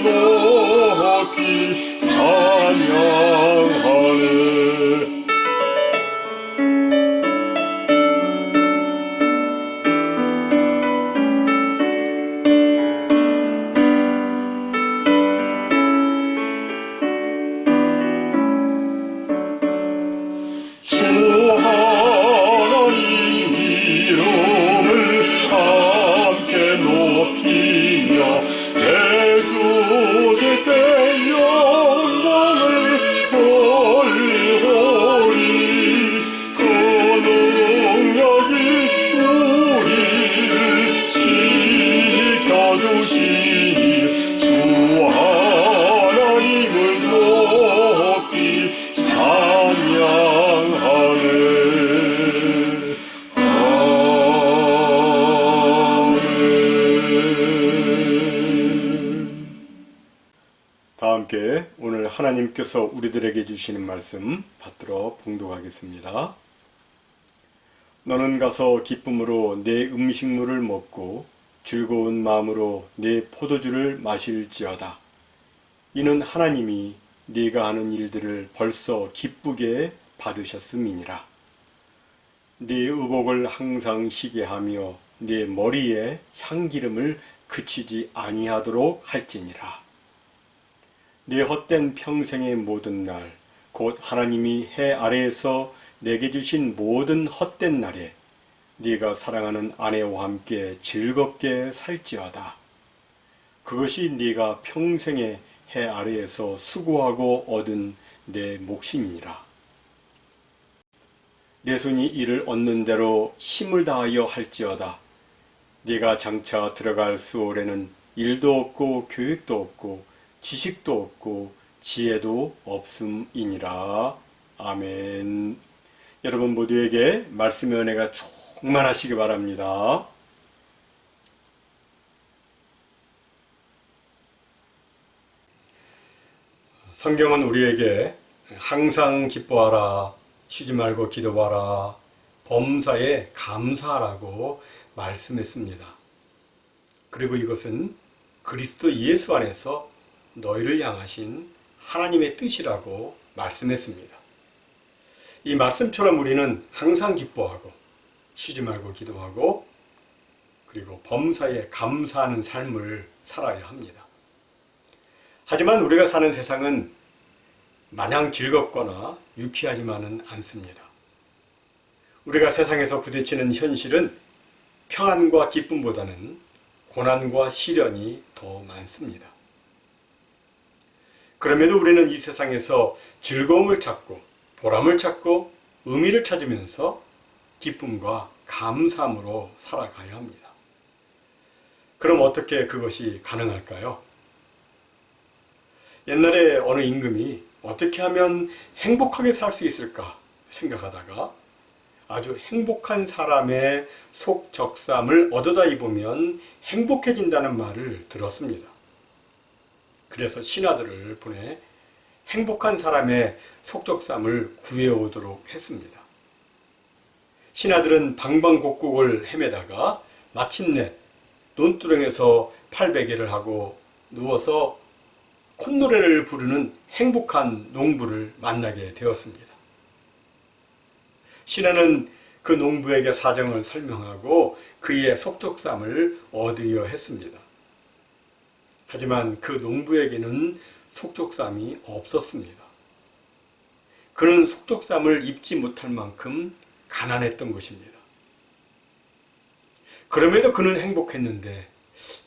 높이 찬양하네. 주 하나님 이름을 함께 높이며 대주제 때 영광을 돌리오리. 그 능력이 우리를 지켜주시니 주 하나님을 높이 찬양하네. 다 함께 오늘 하나님께서 우리들에게 주시는 말씀 받들어 봉독하겠습니다. 너는 가서 기쁨으로 내 음식물을 먹고 즐거운 마음으로 내 포도주를 마실지어다. 이는 하나님이 네가 하는 일들을 벌써 기쁘게 받으셨음이니라. 네 의복을 항상 희게 하며 네 머리에 향기름을 그치지 아니하도록 할지니라. 네 헛된 평생의 모든 날, 곧 하나님이 해 아래에서 내게 주신 모든 헛된 날에 네가 사랑하는 아내와 함께 즐겁게 살지어다. 그것이 네가 평생의 해 아래에서 수고하고 얻은 내 몫이니라. 내 손이 이를 얻는 대로 힘을 다하여 할지어다. 네가 장차 들어갈 수월에는 일도 없고 교육도 없고 지식도 없고 지혜도 없음이니라. 아멘. 여러분 모두에게 말씀의 은혜가 충만하시기 바랍니다. 성경은 우리에게 항상 기뻐하라, 쉬지 말고 기도하라, 범사에 감사하라고 말씀했습니다. 그리고 이것은 그리스도 예수 안에서 너희를 향하신 하나님의 뜻이라고 말씀했습니다. 이 말씀처럼 우리는 항상 기뻐하고 쉬지 말고 기도하고 그리고 범사에 감사하는 삶을 살아야 합니다. 하지만 우리가 사는 세상은 마냥 즐겁거나 유쾌하지만은 않습니다. 우리가 세상에서 부딪히는 현실은 평안과 기쁨보다는 고난과 시련이 더 많습니다. 그럼에도 우리는 이 세상에서 즐거움을 찾고 보람을 찾고 의미를 찾으면서 기쁨과 감사함으로 살아가야 합니다. 그럼 어떻게 그것이 가능할까요? 옛날에 어느 임금이 어떻게 하면 행복하게 살 수 있을까 생각하다가 아주 행복한 사람의 속적삼을 얻어다 입으면 행복해진다는 말을 들었습니다. 그래서 신하들을 보내 행복한 사람의 속적삼을 구해오도록 했습니다. 신하들은 방방곡곡을 헤매다가 마침내 논두렁에서 팔베개를 하고 누워서 콧노래를 부르는 행복한 농부를 만나게 되었습니다. 신하는 그 농부에게 사정을 설명하고 그의 속적삼을 얻으려 했습니다. 하지만 그 농부에게는 속적삼이 없었습니다. 그는 속적삼을 입지 못할 만큼 가난했던 것입니다. 그럼에도 그는 행복했는데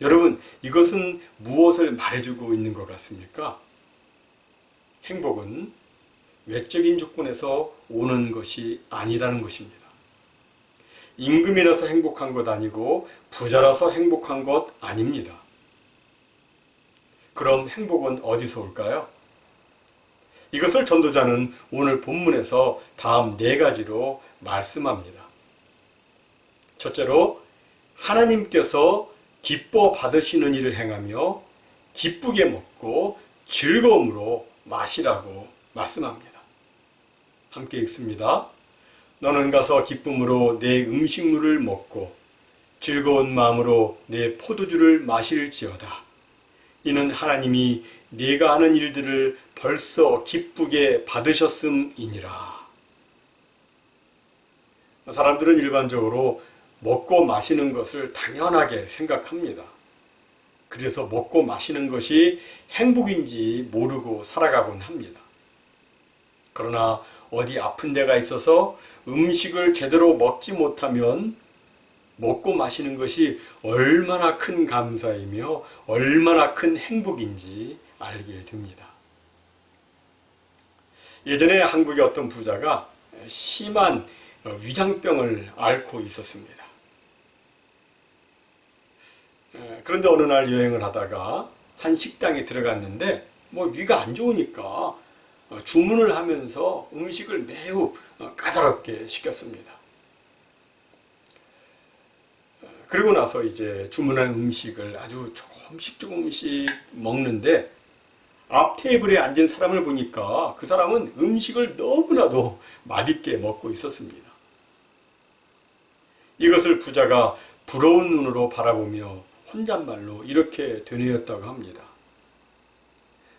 여러분, 이것은 무엇을 말해주고 있는 것 같습니까? 행복은 외적인 조건에서 오는 것이 아니라는 것입니다. 임금이라서 행복한 것 아니고 부자라서 행복한 것 아닙니다. 그럼 행복은 어디서 올까요? 이것을 전도자는 오늘 본문에서 다음 4가지로 말씀합니다. 첫째로 하나님께서 기뻐 받으시는 일을 행하며 기쁘게 먹고 즐거움으로 마시라고 말씀합니다. 함께 읽습니다. 너는 가서 기쁨으로 내 음식물을 먹고 즐거운 마음으로 내 포도주를 마실지어다. 이는 하나님이 네가 하는 일들을 벌써 기쁘게 받으셨음이니라. 사람들은 일반적으로 먹고 마시는 것을 당연하게 생각합니다. 그래서 먹고 마시는 것이 행복인지 모르고 살아가곤 합니다. 그러나 어디 아픈 데가 있어서 음식을 제대로 먹지 못하면 먹고 마시는 것이 얼마나 큰 감사이며 얼마나 큰 행복인지 알게 됩니다. 예전에 한국의 어떤 부자가 심한 위장병을 앓고 있었습니다. 그런데 어느 날 여행을 하다가 한 식당에 들어갔는데 위가 안 좋으니까 주문을 하면서 음식을 매우 까다롭게 시켰습니다. 그리고 나서 이제 주문한 음식을 아주 조금씩 먹는데 앞 테이블에 앉은 사람을 보니까 그 사람은 음식을 너무나도 맛있게 먹고 있었습니다. 이것을 부자가 부러운 눈으로 바라보며 혼잣말로 이렇게 되뇌었다고 합니다.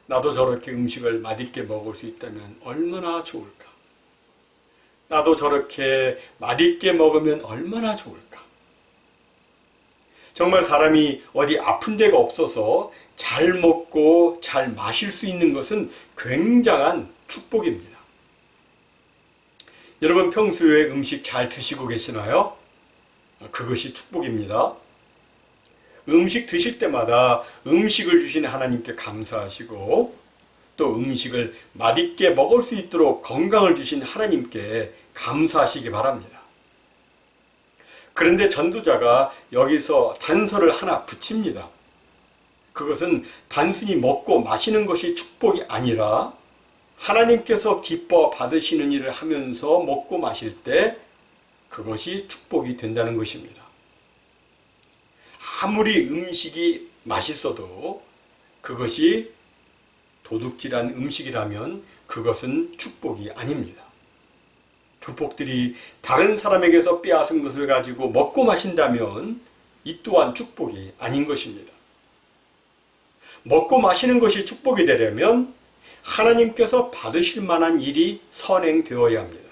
나도 저렇게 음식을 맛있게 먹을 수 있다면 얼마나 좋을까? 나도 저렇게 맛있게 먹으면 얼마나 좋을까? 정말 사람이 어디 아픈 데가 없어서 잘 먹고 잘 마실 수 있는 것은 굉장한 축복입니다. 여러분 평소에 음식 잘 드시고 계시나요? 그것이 축복입니다. 음식 드실 때마다 음식을 주신 하나님께 감사하시고 또 음식을 맛있게 먹을 수 있도록 건강을 주신 하나님께 감사하시기 바랍니다. 그런데 전도자가 여기서 단서를 하나 붙입니다. 그것은 단순히 먹고 마시는 것이 축복이 아니라 하나님께서 기뻐 받으시는 일을 하면서 먹고 마실 때 그것이 축복이 된다는 것입니다. 아무리 음식이 맛있어도 그것이 도둑질한 음식이라면 그것은 축복이 아닙니다. 조폭들이 다른 사람에게서 빼앗은 것을 가지고 먹고 마신다면 이 또한 축복이 아닌 것입니다. 먹고 마시는 것이 축복이 되려면 하나님께서 받으실 만한 일이 선행되어야 합니다.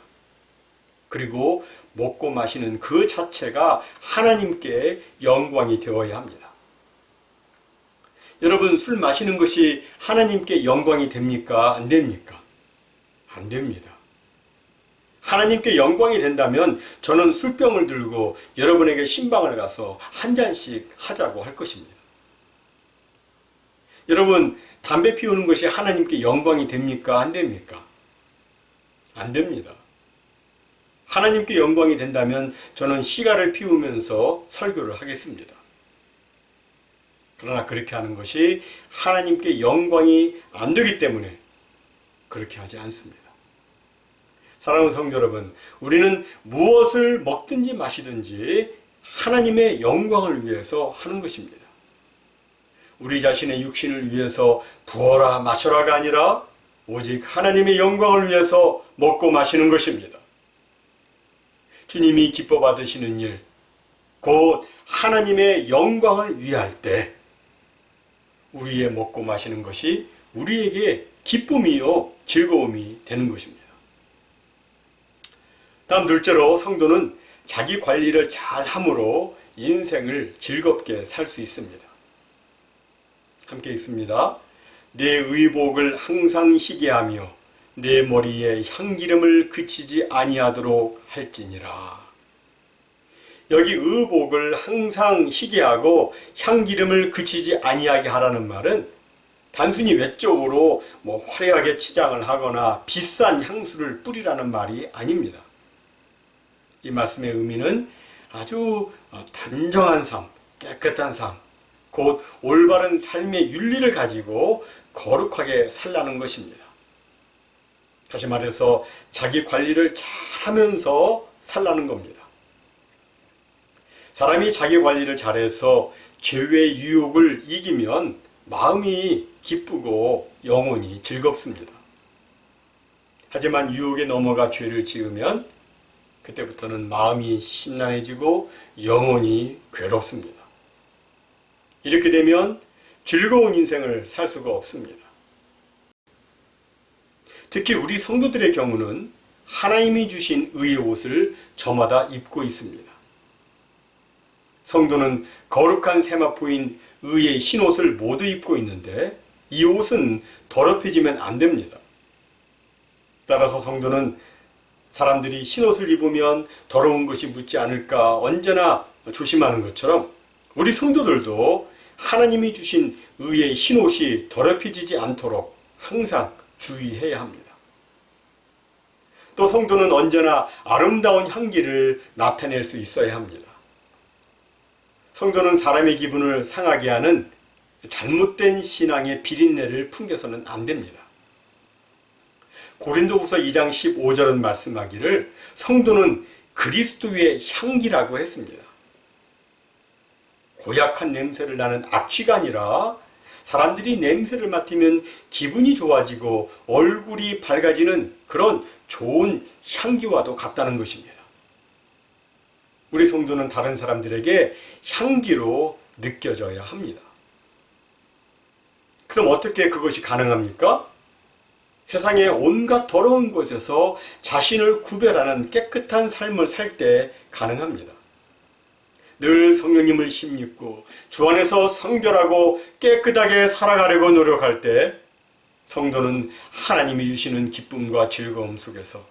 그리고 먹고 마시는 그 자체가 하나님께 영광이 되어야 합니다. 여러분, 술 마시는 것이 하나님께 영광이 됩니까? 안 됩니까? 안 됩니다. 하나님께 영광이 된다면 저는 술병을 들고 여러분에게 신방을 가서 한 잔씩 하자고 할 것입니다. 여러분, 담배 피우는 것이 하나님께 영광이 됩니까? 안 됩니까? 안 됩니다. 하나님께 영광이 된다면 저는 시가를 피우면서 설교를 하겠습니다. 그러나 그렇게 하는 것이 하나님께 영광이 안 되기 때문에 그렇게 하지 않습니다. 사랑하는 성도 여러분, 우리는 무엇을 먹든지 마시든지 하나님의 영광을 위해서 하는 것입니다. 우리 자신의 육신을 위해서 부어라 마셔라가 아니라 오직 하나님의 영광을 위해서 먹고 마시는 것입니다. 주님이 기뻐 받으시는 일, 곧 하나님의 영광을 위할 때 우리의 먹고 마시는 것이 우리에게 기쁨이요 즐거움이 되는 것입니다. 다음 둘째로 성도는 자기 관리를 잘 함으로 인생을 즐겁게 살 수 있습니다. 함께 읽습니다. 내 의복을 항상 희게 하며 내 머리에 향기름을 그치지 아니하도록 할지니라. 여기 의복을 항상 희게 하고 향기름을 그치지 아니하게 하라는 말은 단순히 외적으로 화려하게 치장을 하거나 비싼 향수를 뿌리라는 말이 아닙니다. 이 말씀의 의미는 아주 단정한 삶, 깨끗한 삶, 곧 올바른 삶의 윤리를 가지고 거룩하게 살라는 것입니다. 다시 말해서 자기 관리를 잘하면서 살라는 겁니다. 사람이 자기 관리를 잘해서 죄의 유혹을 이기면 마음이 기쁘고 영혼이 즐겁습니다. 하지만 유혹에 넘어가 죄를 지으면 그때부터는 마음이 심란해지고 영혼이 괴롭습니다. 이렇게 되면 즐거운 인생을 살 수가 없습니다. 특히 우리 성도들의 경우는 하나님이 주신 의의 옷을 저마다 입고 있습니다. 성도는 거룩한 세마포인 의의 흰옷을 모두 입고 있는데 이 옷은 더럽혀지면 안 됩니다. 따라서 성도는 사람들이 흰옷을 입으면 더러운 것이 묻지 않을까 언제나 조심하는 것처럼 우리 성도들도 하나님이 주신 의의 흰옷이 더럽혀지지 않도록 항상 주의해야 합니다. 또 성도는 언제나 아름다운 향기를 나타낼 수 있어야 합니다. 성도는 사람의 기분을 상하게 하는 잘못된 신앙의 비린내를 풍겨서는 안 됩니다. 고린도후서 2장 15절은 말씀하기를 성도는 그리스도의 향기라고 했습니다. 고약한 냄새를 나는 악취가 아니라 사람들이 냄새를 맡으면 기분이 좋아지고 얼굴이 밝아지는 그런 좋은 향기와도 같다는 것입니다. 우리 성도는 다른 사람들에게 향기로 느껴져야 합니다. 그럼 어떻게 그것이 가능합니까? 세상의 온갖 더러운 곳에서 자신을 구별하는 깨끗한 삶을 살 때 가능합니다. 늘 성령님을 힘입고 주 안에서 성결하고 깨끗하게 살아가려고 노력할 때 성도는 하나님이 주시는 기쁨과 즐거움 속에서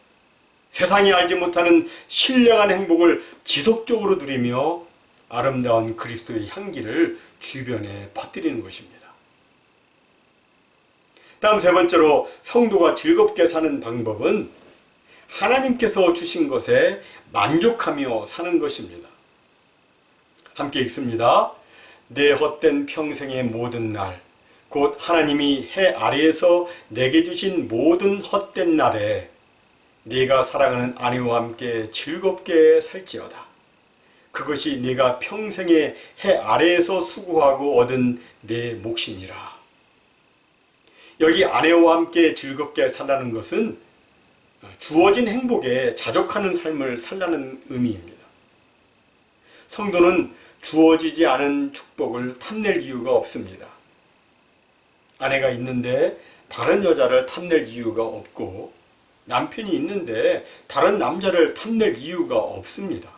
세상이 알지 못하는 신령한 행복을 지속적으로 누리며 아름다운 그리스도의 향기를 주변에 퍼뜨리는 것입니다. 다음 세 번째로 성도가 즐겁게 사는 방법은 하나님께서 주신 것에 만족하며 사는 것입니다. 함께 읽습니다. 내 헛된 평생의 모든 날, 곧 하나님이 해 아래에서 내게 주신 모든 헛된 날에 네가 사랑하는 아내와 함께 즐겁게 살지어다. 그것이 네가 평생의 해 아래에서 수고하고 얻은 내 몫이니라. 여기 아내와 함께 즐겁게 살라는 것은 주어진 행복에 자족하는 삶을 살라는 의미입니다. 성도는 주어지지 않은 축복을 탐낼 이유가 없습니다. 아내가 있는데 다른 여자를 탐낼 이유가 없고 남편이 있는데 다른 남자를 탐낼 이유가 없습니다.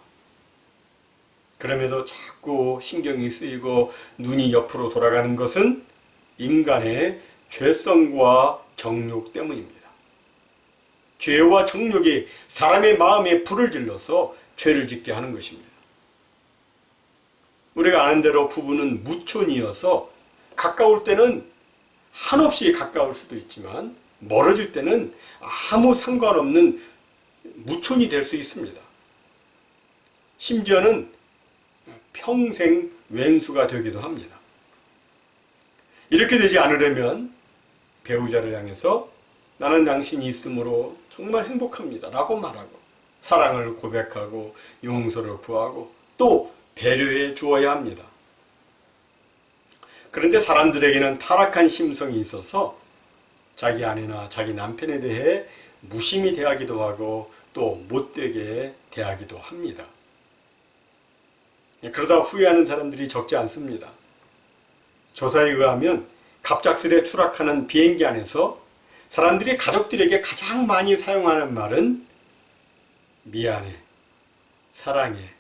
그럼에도 자꾸 신경이 쓰이고 눈이 옆으로 돌아가는 것은 인간의 죄성과 정욕 때문입니다. 죄와 정욕이 사람의 마음에 불을 질러서 죄를 짓게 하는 것입니다. 우리가 아는 대로 부부는 무촌이어서 가까울 때는 한없이 가까울 수도 있지만 멀어질 때는 아무 상관없는 무촌이 될 수 있습니다. 심지어는 평생 왼수가 되기도 합니다. 이렇게 되지 않으려면 배우자를 향해서 나는 당신이 있으므로 정말 행복합니다 라고 말하고 사랑을 고백하고 용서를 구하고 또 배려해 주어야 합니다. 그런데 사람들에게는 타락한 심성이 있어서 자기 아내나 자기 남편에 대해 무심히 대하기도 하고 또 못되게 대하기도 합니다. 그러다 후회하는 사람들이 적지 않습니다. 조사에 의하면 갑작스레 추락하는 비행기 안에서 사람들이 가족들에게 가장 많이 사용하는 말은 미안해, 사랑해,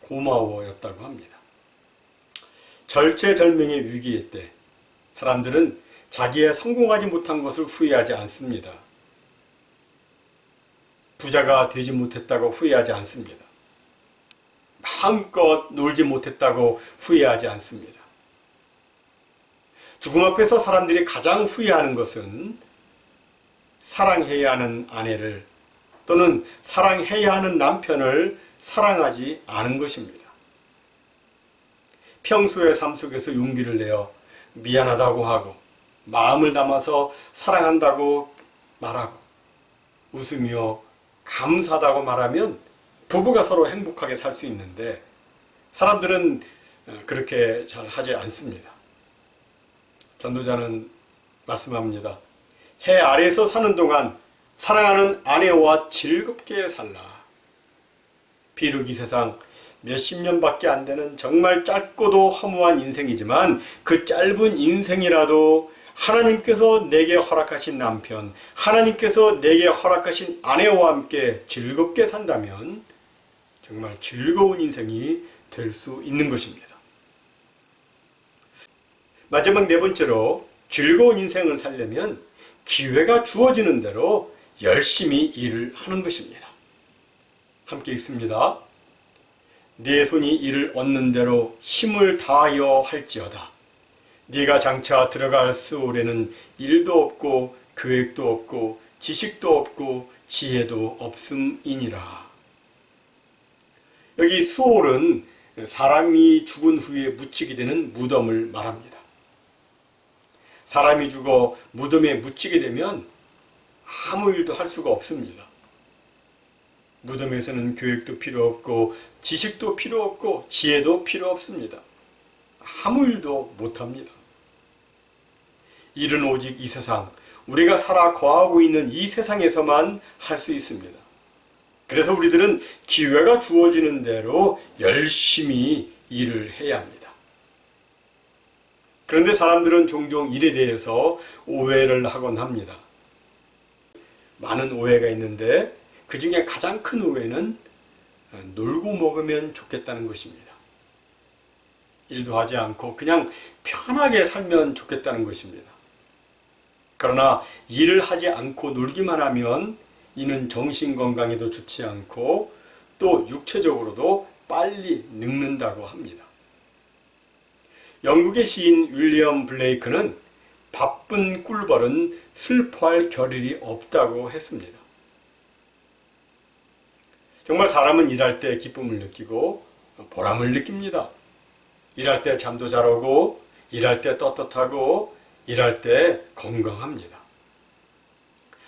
고마워였다고 합니다. 절체절명의 위기의 때 사람들은 자기의 성공하지 못한 것을 후회하지 않습니다. 부자가 되지 못했다고 후회하지 않습니다. 마음껏 놀지 못했다고 후회하지 않습니다. 죽음 앞에서 사람들이 가장 후회하는 것은 사랑해야 하는 아내를 또는 사랑해야 하는 남편을 사랑하지 않은 것입니다. 평소의 삶 속에서 용기를 내어 미안하다고 하고 마음을 담아서 사랑한다고 말하고 웃으며 감사하다고 말하면 부부가 서로 행복하게 살 수 있는데 사람들은 그렇게 잘 하지 않습니다. 전도자는 말씀합니다. 해 아래에서 사는 동안 사랑하는 아내와 즐겁게 살라. 비록 이 세상 몇십 년밖에 안 되는 정말 짧고도 허무한 인생이지만 그 짧은 인생이라도 하나님께서 내게 허락하신 남편, 하나님께서 내게 허락하신 아내와 함께 즐겁게 산다면 정말 즐거운 인생이 될 수 있는 것입니다. 마지막 네 번째로 즐거운 인생을 살려면 기회가 주어지는 대로 열심히 일을 하는 것입니다. 함께 읽습니다. 네 손이 이를 얻는 대로 힘을 다하여 할지어다. 네가 장차 들어갈 수월에는 일도 없고 계획도 없고 지식도 없고 지혜도 없음이니라. 여기 수월은 사람이 죽은 후에 묻히게 되는 무덤을 말합니다. 사람이 죽어 무덤에 묻히게 되면 아무 일도 할 수가 없습니다. 무덤에서는 교육도 필요 없고 지식도 필요 없고 지혜도 필요 없습니다. 아무 일도 못합니다. 일은 오직 이 세상, 우리가 살아 거하고 있는 이 세상에서만 할 수 있습니다. 그래서 우리들은 기회가 주어지는 대로 열심히 일을 해야 합니다. 그런데 사람들은 종종 일에 대해서 오해를 하곤 합니다. 많은 오해가 있는데 그 중에 가장 큰 오해는 놀고 먹으면 좋겠다는 것입니다. 일도 하지 않고 그냥 편하게 살면 좋겠다는 것입니다. 그러나 일을 하지 않고 놀기만 하면 이는 정신건강에도 좋지 않고 또 육체적으로도 빨리 늙는다고 합니다. 영국의 시인 윌리엄 블레이크는 바쁜 꿀벌은 슬퍼할 겨를이 없다고 했습니다. 정말 사람은 일할 때 기쁨을 느끼고 보람을 느낍니다. 일할 때 잠도 잘 오고 일할 때 떳떳하고 일할 때 건강합니다.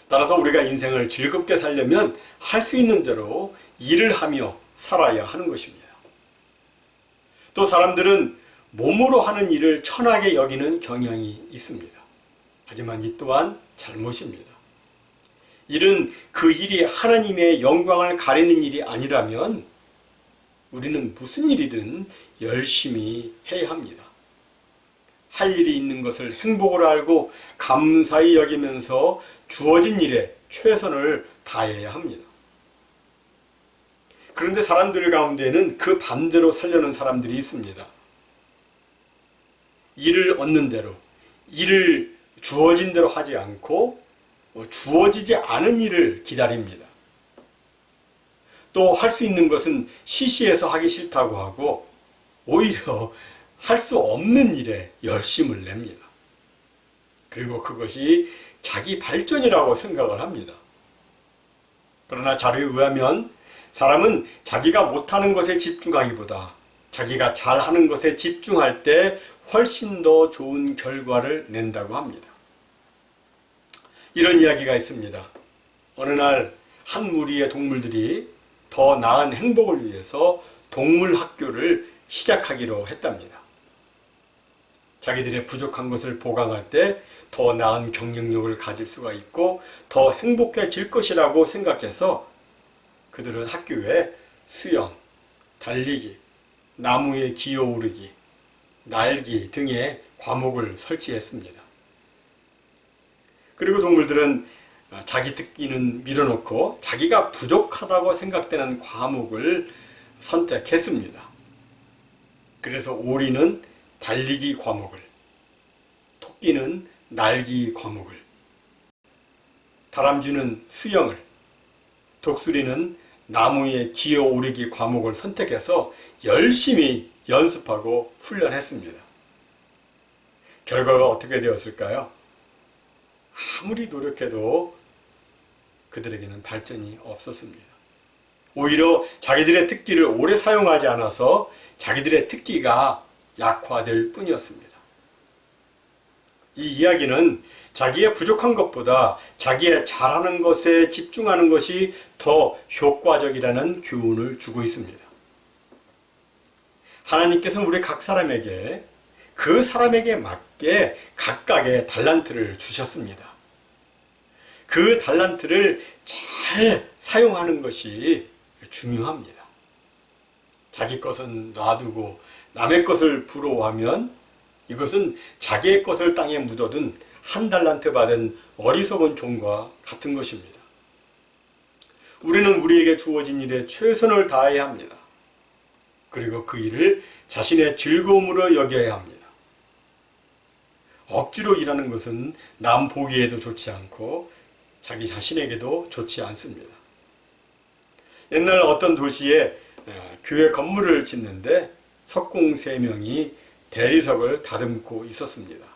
따라서 우리가 인생을 즐겁게 살려면 할 수 있는 대로 일을 하며 살아야 하는 것입니다. 또 사람들은 몸으로 하는 일을 천하게 여기는 경향이 있습니다. 하지만 이 또한 잘못입니다. 일은 그 일이 하나님의 영광을 가리는 일이 아니라면 우리는 무슨 일이든 열심히 해야 합니다. 할 일이 있는 것을 행복으로 알고 감사히 여기면서 주어진 일에 최선을 다해야 합니다. 그런데 사람들 가운데에는 그 반대로 살려는 사람들이 있습니다. 일을 얻는 대로, 일을 주어진 대로 하지 않고 주어지지 않은 일을 기다립니다. 또 할 수 있는 것은 시시해서 하기 싫다고 하고 오히려 할 수 없는 일에 열심을 냅니다. 그리고 그것이 자기 발전이라고 생각을 합니다. 그러나 자료에 의하면 사람은 자기가 못하는 것에 집중하기보다 자기가 잘하는 것에 집중할 때 훨씬 더 좋은 결과를 낸다고 합니다. 이런 이야기가 있습니다. 어느 날 한 무리의 동물들이 더 나은 행복을 위해서 동물 학교를 시작하기로 했답니다. 자기들의 부족한 것을 보강할 때 더 나은 경쟁력을 가질 수가 있고 더 행복해질 것이라고 생각해서 그들은 학교에 수영, 달리기, 나무에 기어오르기, 날기 등의 과목을 설치했습니다. 그리고 동물들은 자기 특기는 밀어놓고 자기가 부족하다고 생각되는 과목을 선택했습니다. 그래서 오리는 달리기 과목을, 토끼는 날기 과목을, 다람쥐는 수영을, 독수리는 나무에 기어오르기 과목을 선택해서 열심히 연습하고 훈련했습니다. 결과가 어떻게 되었을까요? 아무리 노력해도 그들에게는 발전이 없었습니다. 오히려 자기들의 특기를 오래 사용하지 않아서 자기들의 특기가 약화될 뿐이었습니다. 이 이야기는 자기의 부족한 것보다 자기의 잘하는 것에 집중하는 것이 더 효과적이라는 교훈을 주고 있습니다. 하나님께서는 우리 각 사람에게 그 사람에게 맞게 각각의 달란트를 주셨습니다. 그 달란트를 잘 사용하는 것이 중요합니다. 자기 것은 놔두고 남의 것을 부러워하면 이것은 자기의 것을 땅에 묻어둔 한 달란트 받은 어리석은 종과 같은 것입니다. 우리는 우리에게 주어진 일에 최선을 다해야 합니다. 그리고 그 일을 자신의 즐거움으로 여겨야 합니다. 억지로 일하는 것은 남 보기에도 좋지 않고 자기 자신에게도 좋지 않습니다. 옛날 어떤 도시에 교회 건물을 짓는데 석공 3명이 대리석을 다듬고 있었습니다.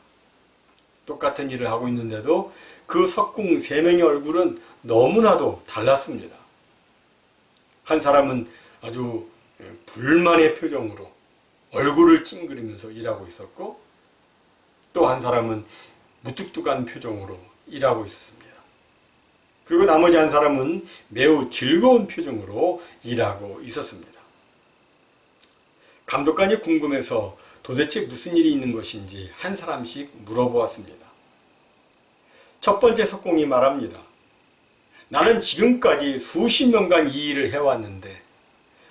똑같은 일을 하고 있는데도 그 석공 3명의 얼굴은 너무나도 달랐습니다. 한 사람은 아주 불만의 표정으로 얼굴을 찡그리면서 일하고 있었고, 또 한 사람은 무뚝뚝한 표정으로 일하고 있었습니다. 그리고 나머지 한 사람은 매우 즐거운 표정으로 일하고 있었습니다. 감독관이 궁금해서 도대체 무슨 일이 있는 것인지 한 사람씩 물어보았습니다. 첫 번째 석공이 말합니다. 나는 지금까지 수십 년간 이 일을 해왔는데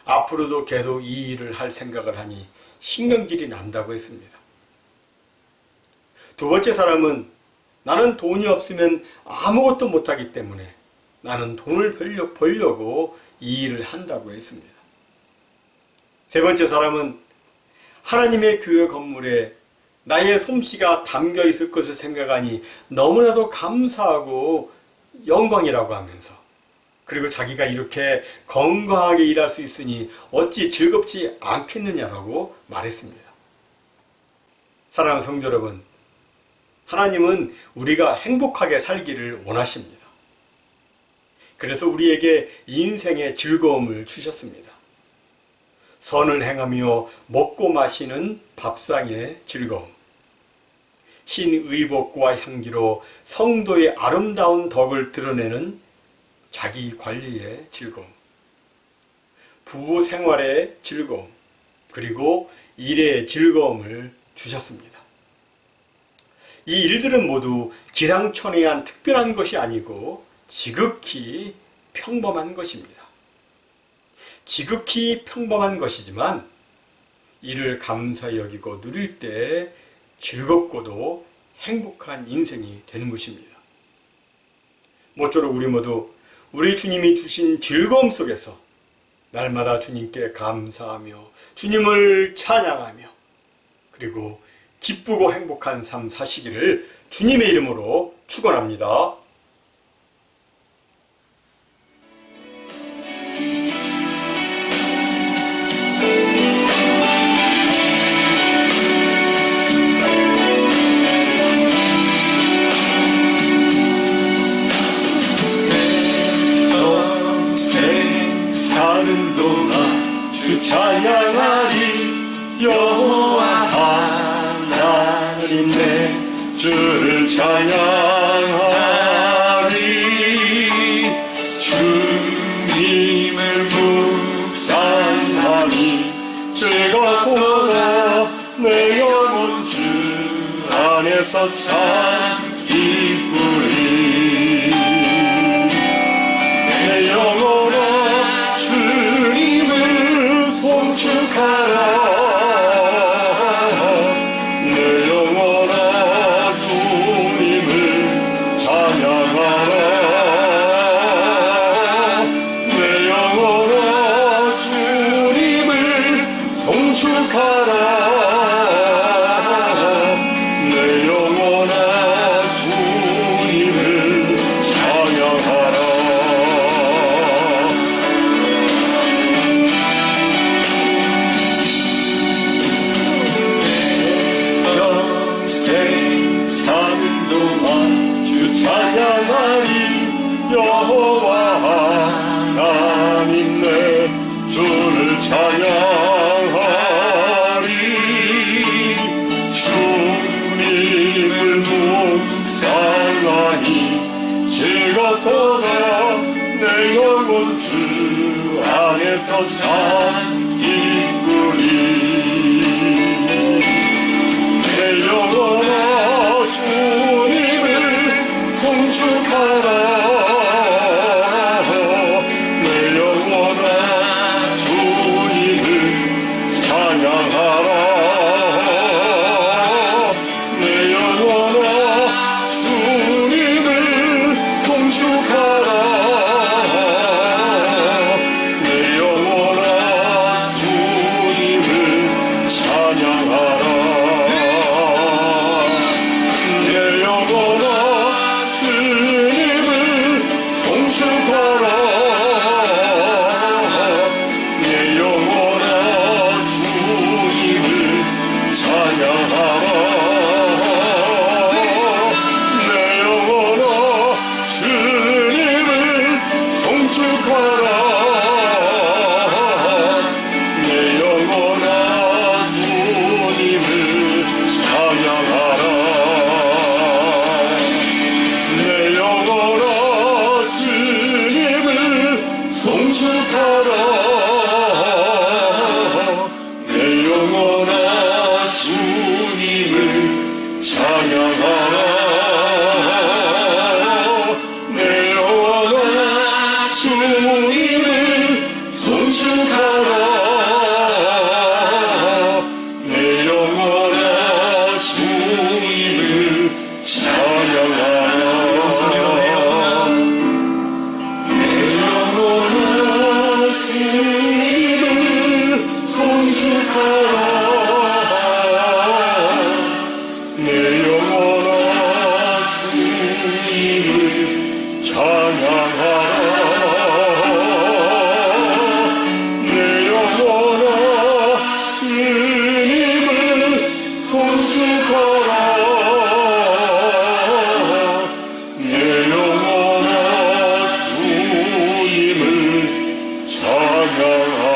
앞으로도 계속 이 일을 할 생각을 하니 신경질이 난다고 했습니다. 두 번째 사람은 나는 돈이 없으면 아무것도 못하기 때문에 나는 돈을 벌려고 이 일을 한다고 했습니다. 세 번째 사람은 하나님의 교회 건물에 나의 솜씨가 담겨 있을 것을 생각하니 너무나도 감사하고 영광이라고 하면서, 그리고 자기가 이렇게 건강하게 일할 수 있으니 어찌 즐겁지 않겠느냐라고 말했습니다. 사랑하는 성도 여러분, 하나님은 우리가 행복하게 살기를 원하십니다. 그래서 우리에게 인생의 즐거움을 주셨습니다. 선을 행하며 먹고 마시는 밥상의 즐거움, 흰 의복과 향기로 성도의 아름다운 덕을 드러내는 자기 관리의 즐거움, 부부 생활의 즐거움, 그리고 일의 즐거움을 주셨습니다. 이 일들은 모두 기상천외한 특별한 것이 아니고 지극히 평범한 것입니다. 지극히 평범한 것이지만 이를 감사히 여기고 누릴 때 즐겁고도 행복한 인생이 되는 것입니다. 모쪼록 우리 모두 우리 주님이 주신 즐거움 속에서 날마다 주님께 감사하며 주님을 찬양하며 그리고 기쁘고 행복한 삶 사시기를 주님의 이름으로 축원합니다. 사는 동안 주 찬양하리. 여호와 하나님 내 주를 찬양하리. 주님을 묵상하니 즐겁도다. 내 영혼 주 안에서 참 기쁘리. 내 영혼아 주님을 송축하라. 내 영혼아 주님을 찬양하라. 내 영혼아 주님을 송축하라. 내 영혼아 주님을 찬양하라. 사는 동안 주 찬양하리. 여호와 하나님 내 주를 찬양하리. 주님을 묵상하니 즐겁도다. 내 영혼 주 안에서 참 기쁘리. 내 영혼아 주님을 송축하라. 내 영혼아 주님을 찬양하라 내 영혼아 주님을 송축하라 내 영혼아 주님을 찬양하라 내 영혼아 주님을 송축하라 내 영혼아 주님을 찬양하라 내 영혼아 주님을 송축하라 내 영혼아 주님을 찬양하라